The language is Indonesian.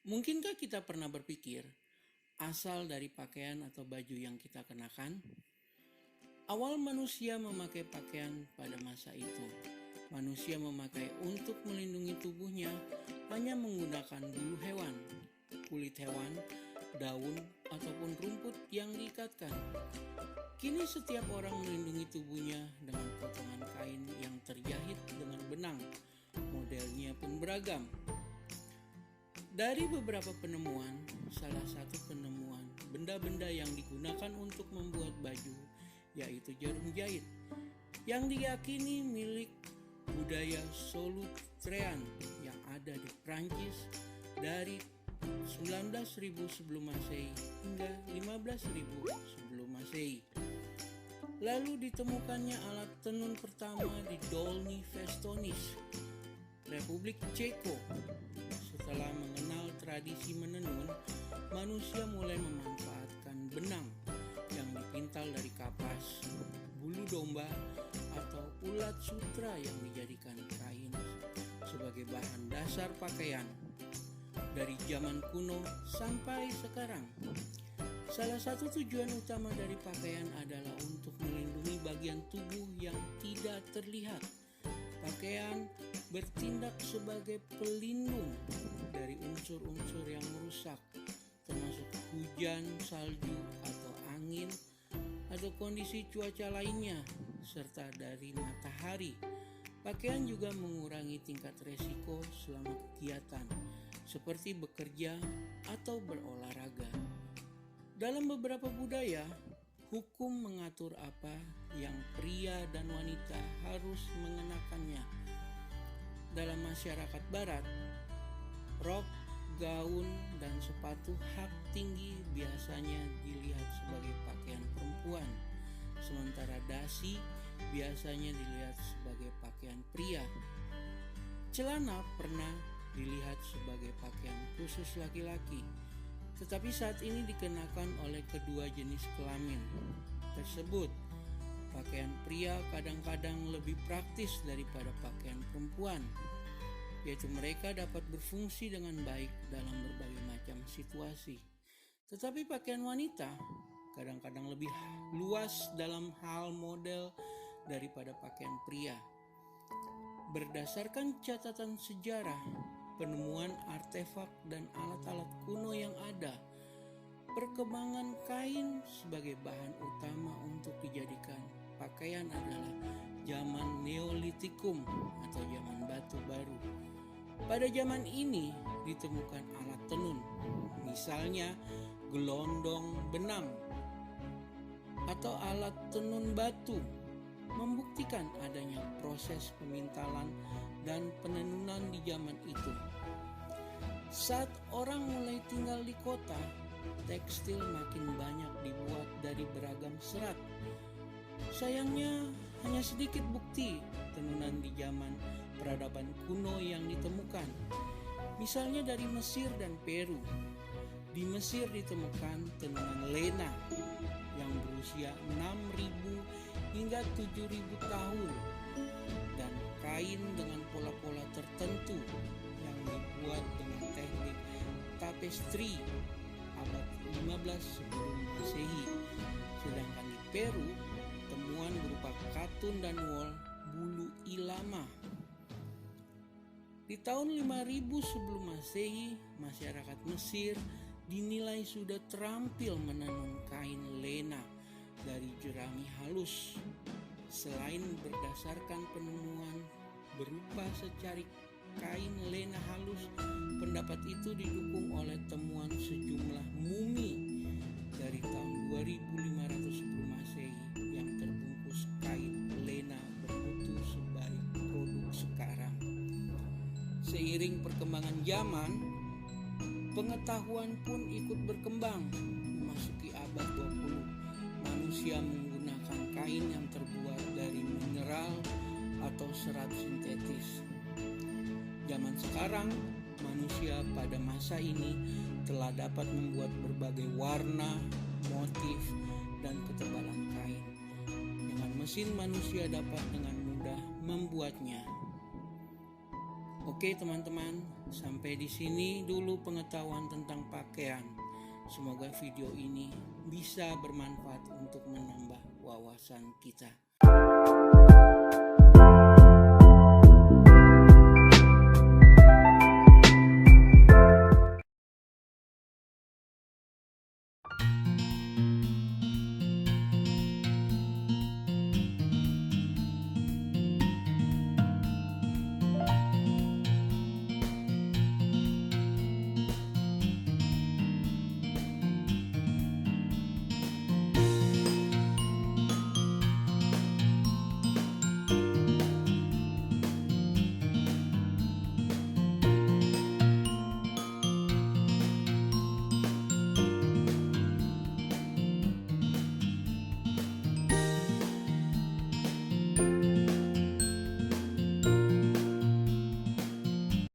Mungkinkah kita pernah berpikir, asal dari pakaian atau baju yang kita kenakan? Awal manusia memakai pakaian pada masa itu. Manusia memakai untuk melindungi tubuhnya hanya menggunakan bulu hewan, kulit hewan, daun, ataupun rumput yang diikatkan. Kini setiap orang melindungi tubuhnya dengan potongan kain yang terjahit dengan benang. Modelnya pun beragam. Dari beberapa penemuan, salah satu penemuan benda-benda yang digunakan untuk membuat baju yaitu jarum jahit yang diyakini milik budaya Solutrean yang ada di Prancis dari 19.000 sebelum Masehi hingga 15.000 sebelum Masehi. Lalu ditemukannya alat tenun pertama di Dolní Věstonice, Republik Ceko. Setelah mengenal tradisi menenun, manusia mulai memanfaatkan benang yang dipintal dari kapas, bulu domba, atau ulat sutra yang dijadikan kain sebagai bahan dasar pakaian. Dari zaman kuno sampai sekarang, salah satu tujuan utama dari pakaian adalah untuk melindungi bagian tubuh yang tidak terlihat. Pakaian bertindak sebagai pelindung dari unsur-unsur yang merusak, termasuk hujan, salju, atau angin, atau kondisi cuaca lainnya, serta dari matahari. Pakaian juga mengurangi tingkat resiko selama kegiatan, seperti bekerja atau berolahraga. Dalam beberapa budaya, hukum mengatur apa yang pria dan wanita harus mengenakannya. Dalam masyarakat barat, rok, gaun, dan sepatu hak tinggi biasanya dilihat sebagai pakaian perempuan, sementara dasi biasanya dilihat sebagai pakaian pria. Celana pernah dilihat sebagai pakaian khusus laki-laki, tetapi saat ini dikenakan oleh kedua jenis kelamin tersebut. Pakaian pria kadang-kadang lebih praktis daripada pakaian perempuan, yaitu mereka dapat berfungsi dengan baik dalam berbagai macam situasi. Tetapi pakaian wanita kadang-kadang lebih luas dalam hal model daripada pakaian pria. Berdasarkan catatan sejarah, penemuan artefak dan alat-alat kuno yang ada, perkembangan kain sebagai bahan utama untuk dijadikan pakaian adalah zaman Neolitikum atau zaman batu baru. Pada zaman ini ditemukan alat tenun, misalnya gelondong benang atau alat tenun batu, membuktikan adanya proses pemintalan dan penenunan di zaman itu. Saat orang mulai tinggal di kota, tekstil makin banyak dibuat dari beragam serat. Sayangnya hanya sedikit bukti tenunan di zaman peradaban kuno yang ditemukan. Misalnya dari Mesir dan Peru. Di Mesir ditemukan tenunan lena yang berusia 6.000 hingga 7.000 tahun dan kain dengan pola-pola tertentu yang dibuat dengan teknik tapestry abad 15 sebelum Masehi. Sedangkan di Peru, temuan berupa katun dan wol bulu ilama. Di tahun 5000 sebelum Masehi, masyarakat Mesir dinilai sudah terampil menenun kain lena dari jerami halus. Selain berdasarkan penemuan berupa secarik kain lena halus, pendapat itu didukung oleh temuan sejumlah mumi dari tahun 2500 sebelum Masehi yang terbungkus kain lena bermutu sebaik produk sekarang. Seiring perkembangan zaman, pengetahuan pun ikut berkembang. Memasuki abad 20, manusia menggunakan kain yang terbuat dari mineral atau serat sintetis. Zaman sekarang, manusia pada masa ini telah dapat membuat berbagai warna, motif, dan ketebalan kain. Dengan mesin, manusia dapat dengan mudah membuatnya. Oke teman-teman, sampai di sini dulu pengetahuan tentang pakaian. Semoga video ini bisa bermanfaat untuk menambah wawasan kita.